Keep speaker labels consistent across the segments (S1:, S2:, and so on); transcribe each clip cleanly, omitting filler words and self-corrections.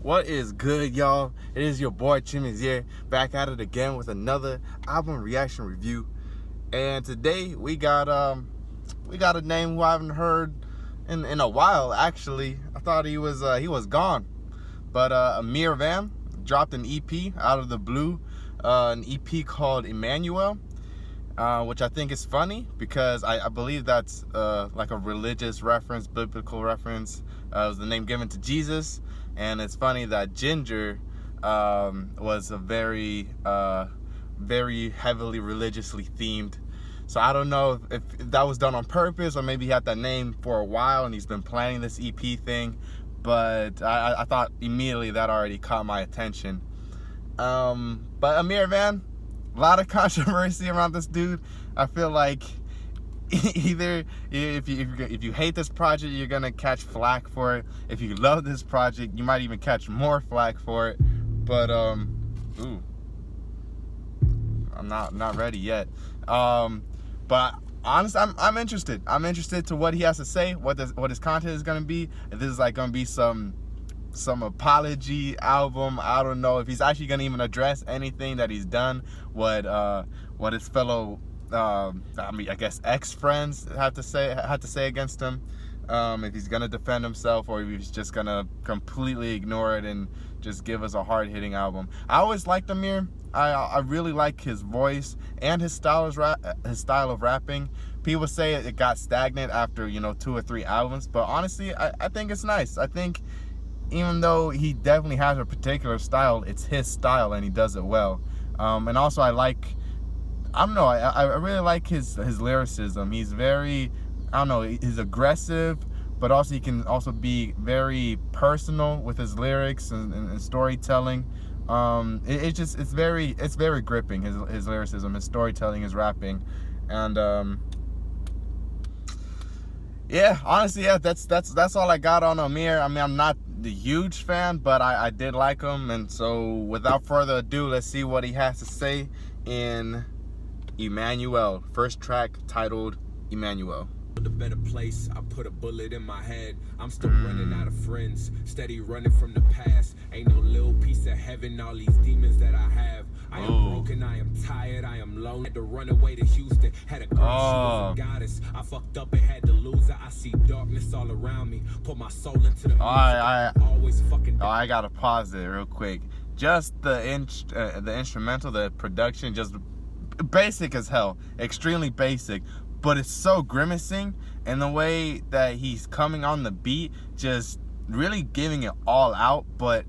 S1: What is good, y'all? It is your boy Chimezie back at it again with another album reaction review. And today we got a name who I haven't heard in a while. Actually, I thought he was gone. But Ameer Vann dropped an EP out of the blue, an EP called Emmanuel, which I think is funny because I believe that's like a religious reference, biblical reference. It was the name given to Jesus. And it's funny that Ginger was a very heavily religiously themed. So I don't know if that was done on purpose or maybe he had that name for a while and he's been planning this EP thing. But I thought immediately that already caught my attention. But Ameer Vann, a lot of controversy around this dude. I feel like either if you hate this project, you're gonna catch flack for it. If you love this project, you might even catch more flack for it. But I'm not ready yet. But honestly, I'm interested. I'm interested to what he has to say, what his content is gonna be. If this is like gonna be some apology album, I don't know if he's actually gonna even address anything that he's done, what his fellow I guess ex-friends had to say against him, if he's gonna defend himself or if he's just gonna completely ignore it and just give us a hard-hitting album. I always liked Ameer. I really like his voice and his style of rapping. People say it got stagnant after 2 or 3 albums, but honestly, I think it's nice. I think even though he definitely has a particular style, it's his style and he does it well. And also I really like his lyricism. He's very, he's aggressive, but also he can also be very personal with his lyrics and storytelling. It's very gripping, his lyricism, his storytelling, his rapping. And yeah, honestly, yeah, that's all I got on Ameer. I mean, I'm not the huge fan, but I did like him. And so without further ado, let's see what he has to say in Emanuel, first track titled Emanuel.
S2: A better place, I put a bullet in my head. I'm still running out of friends, steady running from the past. Ain't no little piece of heaven, all these demons that I have. I am broken, I am tired, I am lonely. Had to run away to Houston, had a girl, she was a goddess. I fucked up and had to lose her. I see darkness all around me, put my soul into the always fucking
S1: I gotta pause it real quick. Just the instrumental, the production, just basic as hell, extremely basic, but it's so grimacing, and the way that he's coming on the beat, just really giving it all out. But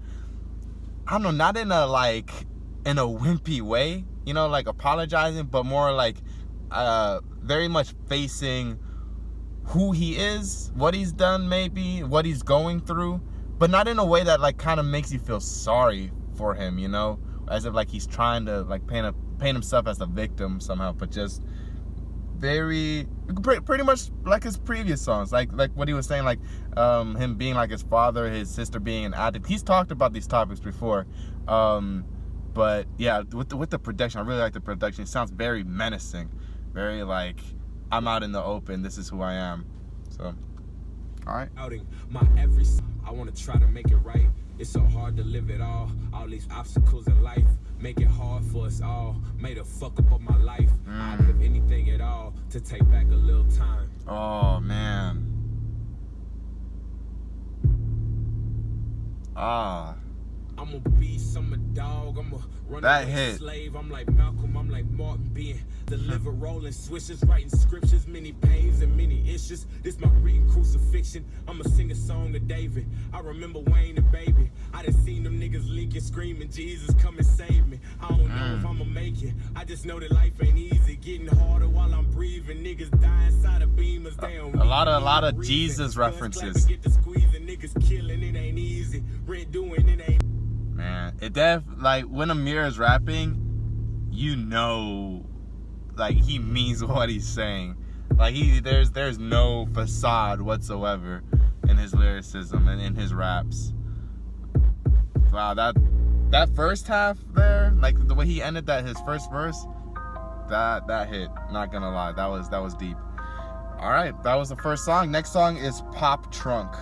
S1: I don't know, not in a wimpy way, like apologizing, but more like very much facing who he is, what he's done, maybe what he's going through, but not in a way that kind of makes you feel sorry for him, as if he's trying to paint himself as a victim somehow, but just pretty much like his previous songs, like what he was saying, him being like his father, his sister being an addict. He's talked about these topics before, but yeah, with the production, I really like the production. It sounds very menacing, very like I'm out in the open, this is who I am. So all right,
S2: I want to try to make it right. It's so hard to live it all these obstacles in life make it hard for us all. Made a fuck up of my life. I'd give anything at all to take back a little time.
S1: Oh man.
S2: I'm a beast, I'm a dog, I'm a runaway slave. I'm like Malcolm, I'm like Martin, being delivered, rolling switches, writing scriptures, many pains and many issues. This my reading crucifixion. I'ma sing a song to David. I remember Wayne and Baby. I done seen them niggas leaking, screaming, Jesus, come and save me. I don't know if I'ma make it. I just know that life ain't easy. Getting harder while I'm breathing. Niggas die inside of beamers.
S1: A lot of Jesus references.
S2: Get the squeezing, niggas killing, it ain't easy. Rent doing, it ain't.
S1: Man, it when Ameer is rapping, he means what he's saying. There's no facade whatsoever in his lyricism and in his raps. Wow, that first half there, the way he ended his first verse, that hit. Not gonna lie, that was deep. All right, that was the first song. Next song is Pop Trunk.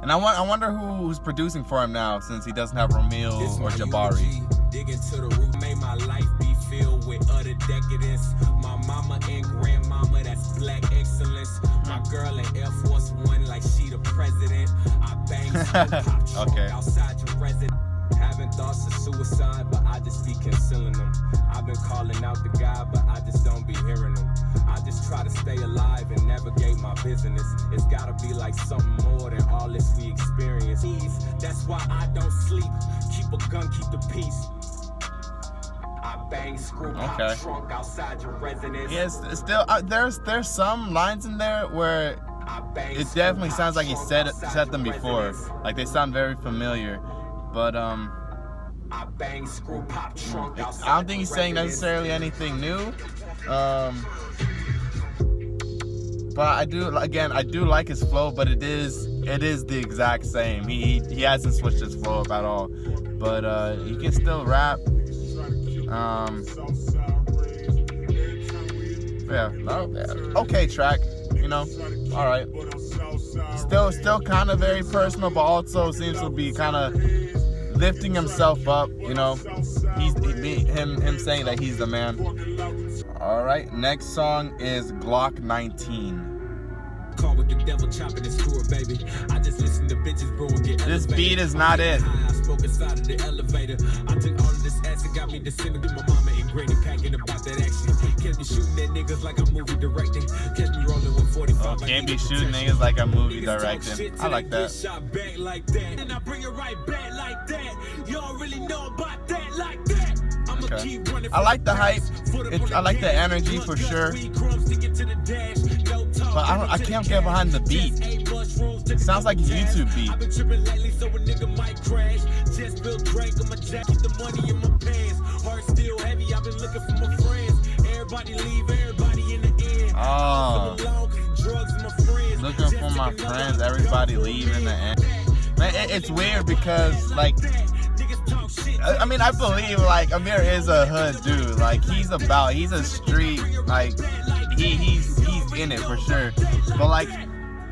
S1: And I wonder who's producing for him now, since he doesn't have Romeo or Jabari.
S2: Dig into the root, made my life be filled with utter decadence. My mama and grandmama, that's black excellence. My girl in Air Force One, like she the president. I bang pop trunk
S1: Okay.
S2: outside your residence. Having thoughts of suicide, but I just be concealing them. I've been calling out the guy, but I just don't be hearing them. I just try to stay alive and navigate my business. It's gotta be like something more than all this we experience. That's why I don't sleep. Keep a gun, keep the peace. I bang screw pop trunk outside your residence.
S1: Yes, still there's some lines in there where it definitely sounds like he said them before. Like they sound very familiar. But
S2: I bang screw pop trunk outside
S1: I don't think he's saying necessarily anything new. But I do like his flow, but it is the exact same. He hasn't switched his flow up at all. But he can still rap. Okay track, you know. All right. Still kind of very personal, but also seems to be kind of lifting himself up, you know. Him saying that he's the man. All right, next song is Glock 19.
S2: Call with the devil chopping his screw, baby. I just listen to bitches, bro, and get
S1: This beat is not it.
S2: I spoke inside of the elevator. I took all of this acid, got me descending with my mama and granny packing about that action. Can't be shooting at niggas like I'm movie directing. Catch me rolling with 45.
S1: Can't be shooting niggas like I'm movie directing. I like that.
S2: Shot back like that, and I bring it right back like that. Y'all really know about that like that.
S1: Okay. I like the hype. I like the energy for sure. But I can't get behind the beat. It sounds like a YouTube beat. Oh, looking for my friends. Everybody leave in the end. Man, it's weird because like, I mean, I believe like Ameer is a hood dude. Like he's a street, like he's in it for sure. But like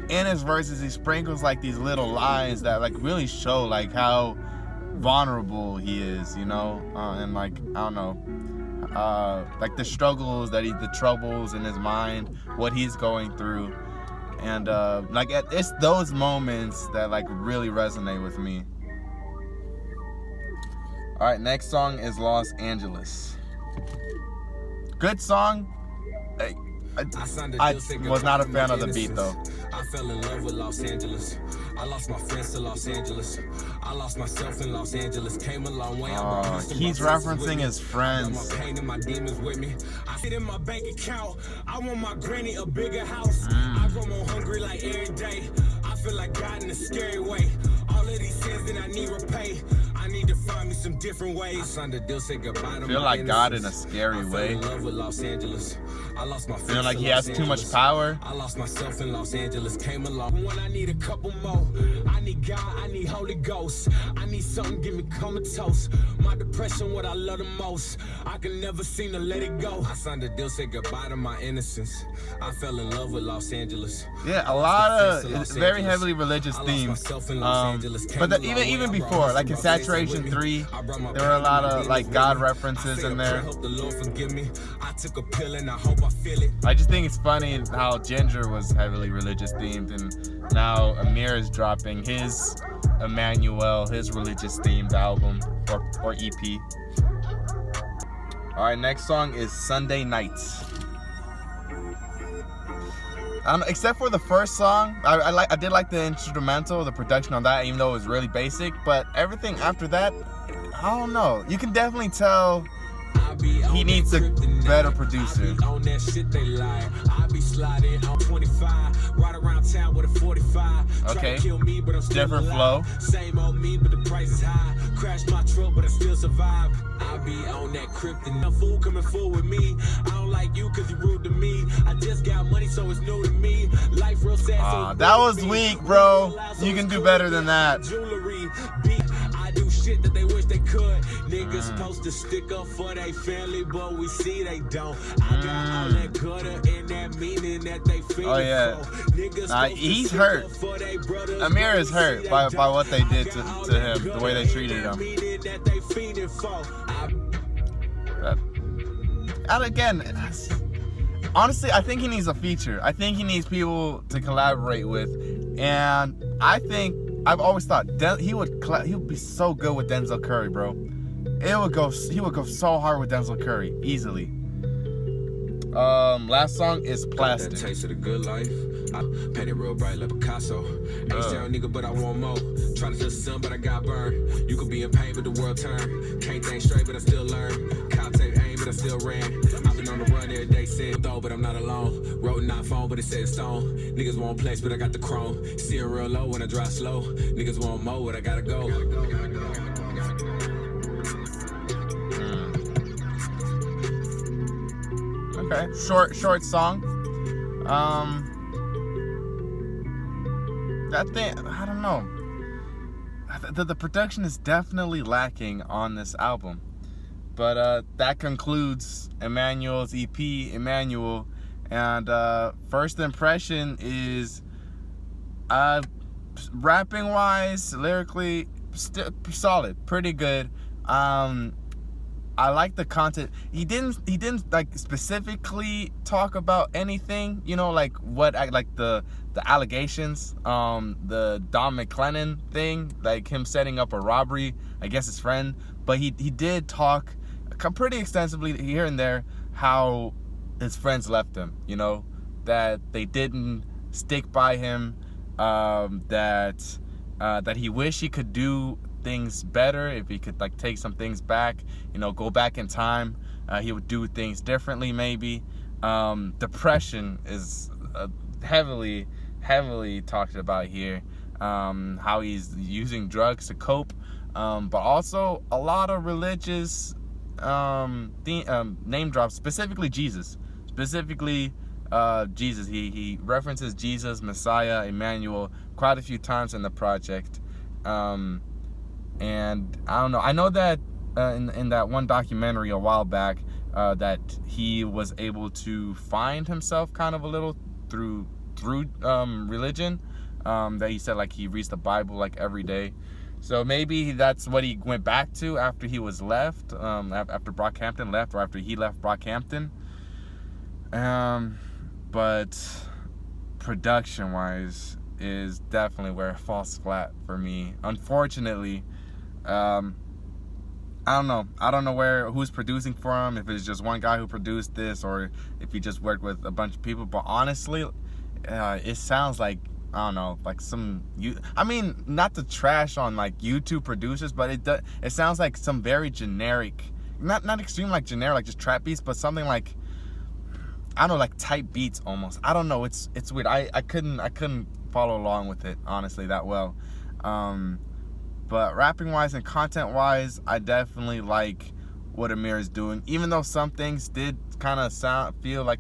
S1: in his verses, he sprinkles like these little lines that like really show like how vulnerable he is, you know, and like I don't know, like the struggles the troubles in his mind, what he's going through, and like it's those moments that like really resonate with me. All right, next song is Los Angeles. Good song. I was not a fan of the beat though.
S2: I fell in love with Los Angeles. I lost my friends to Los Angeles. I lost myself in Los Angeles. Came a long way.
S1: He's referencing his friends.
S2: My pain and my demons with me. I sit in my bank account. I want my granny a bigger house. I grow more hungry like every day. I feel like God in a scary way. All of these sins that I need repay. I need to find me some different ways. I signed a deal, say goodbye to
S1: feel like God in a scary way.
S2: I fell in love with Los Angeles. I lost my
S1: Feeling like he has too much power.
S2: I lost myself in Los Angeles. Came along when I need a couple more. I need God, I need Holy Ghost. I need something, give me comatose. My depression, what I love the most. I can never seem to let it go. I signed a deal, say goodbye to my innocence. I fell in love with Los Angeles.
S1: Yeah, a lot of very heavily religious themes. But even before, like in Saturation 3, there were a lot of like God references in there. I just think it's funny how Ginger was heavily religious themed, and now Ameer is dropping his Emmanuel, his religious themed album or EP. All right, next song is Sunday Nights. Except for the first song, I did like the instrumental, the production on that, even though it was really basic. But everything after that, I don't know. You can definitely tell he needs a better producer. Okay, different flow.
S2: Same old me, but the price is high. Crash my truck, but I still survive. I be on that krypton. A fool coming full with me. I don't like you cause you rude to me. I just got money, so it's new to me. Life real sad.
S1: That was weak, bro. You can do better than that.
S2: Jewelry, I do shit that they wish they could. Niggas Niggas supposed to stick up for their family, but we see they don't. I got all that gutter and that meaning that they feel.
S1: Oh yeah. Nah, he's hurt. Ameer is hurt by what they did to him, the way they treated him. And again, honestly, I think he needs a feature. I think he needs people to collaborate with, and I think I've always thought he would be so good with Denzel Curry, bro. He would go so hard with Denzel Curry easily. Last song is Plastic.
S2: That taste of the good life. I painted real bright like Picasso. Ain't down nigga, but I want more. Trying to touch the sun, but I got burned. You could be in pain, but the world turn. Can't think straight, but I still learn. Contact aim, but I still ran. I've been on the run every day, said though, but I'm not alone. Wrote an iPhone, but it said stone. Niggas want place, but I got the chrome. Steering real low when I drive slow. Niggas want more, but I gotta go.
S1: Okay, short song. That thing, I don't know. The production is definitely lacking on this album. But that concludes Emmanuel's EP, Emmanuel. And first impression is, rapping wise, lyrically, solid, pretty good. I like the content. He didn't like specifically talk about anything, you know, like what, like the allegations, the Don McLennan thing, like him setting up a robbery, I guess his friend. But he did talk pretty extensively here and there how his friends left him, you know, that they didn't stick by him, that he wished he could do things better, if he could like take some things back, you know, go back in time, he would do things differently maybe. Depression is heavily talked about here, how he's using drugs to cope, but also a lot of religious name drops, specifically Jesus. He references Jesus, Messiah, Emmanuel quite a few times in the project. And I don't know. I know that in that one documentary a while back, that he was able to find himself kind of a little through religion. That he said like he reads the Bible like every day. So maybe that's what he went back to after he was left, after Brockhampton left, or after he left Brockhampton. But production-wise is definitely where it falls flat for me, unfortunately. I don't know who's producing for him, if it's just one guy who produced this or if he just worked with a bunch of people, but honestly, it sounds like, I don't know, like I mean, not to trash on like YouTube producers, but it sounds like some very generic, not extreme like generic, like just trap beats, but something like, I don't know, like type beats almost. I don't know, it's weird. I couldn't follow along with it honestly that well. But rapping wise and content wise, I definitely like what Ameer is doing, even though some things did kind of feel like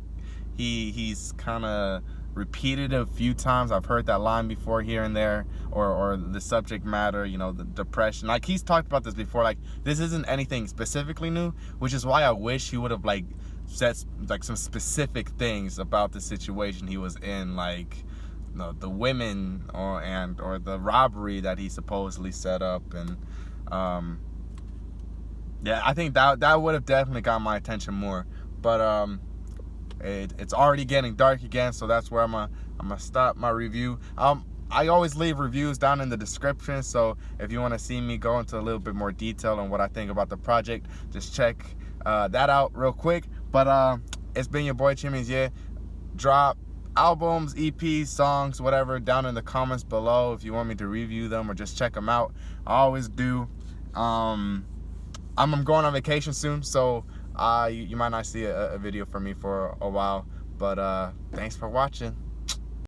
S1: he's kind of repeated a few times. I've heard that line before here and there, or the subject matter, you know, the depression. Like he's talked about this before. Like this isn't anything specifically new, which is why I wish he would have like said like some specific things about the situation he was in, like the women or the robbery that he supposedly set up. And yeah, I think that would have definitely got my attention more. But it's already getting dark again, so that's where I'm gonna stop my review. I always leave reviews down in the description, so if you want to see me go into a little bit more detail on what I think about the project, just check that out real quick. But it's been your boy Chimezie. Drop albums, EPs, songs, whatever, down in the comments below if you want me to review them or just check them out. I always do. I'm going on vacation soon, so you might not see a video from me for a while. But thanks for watching.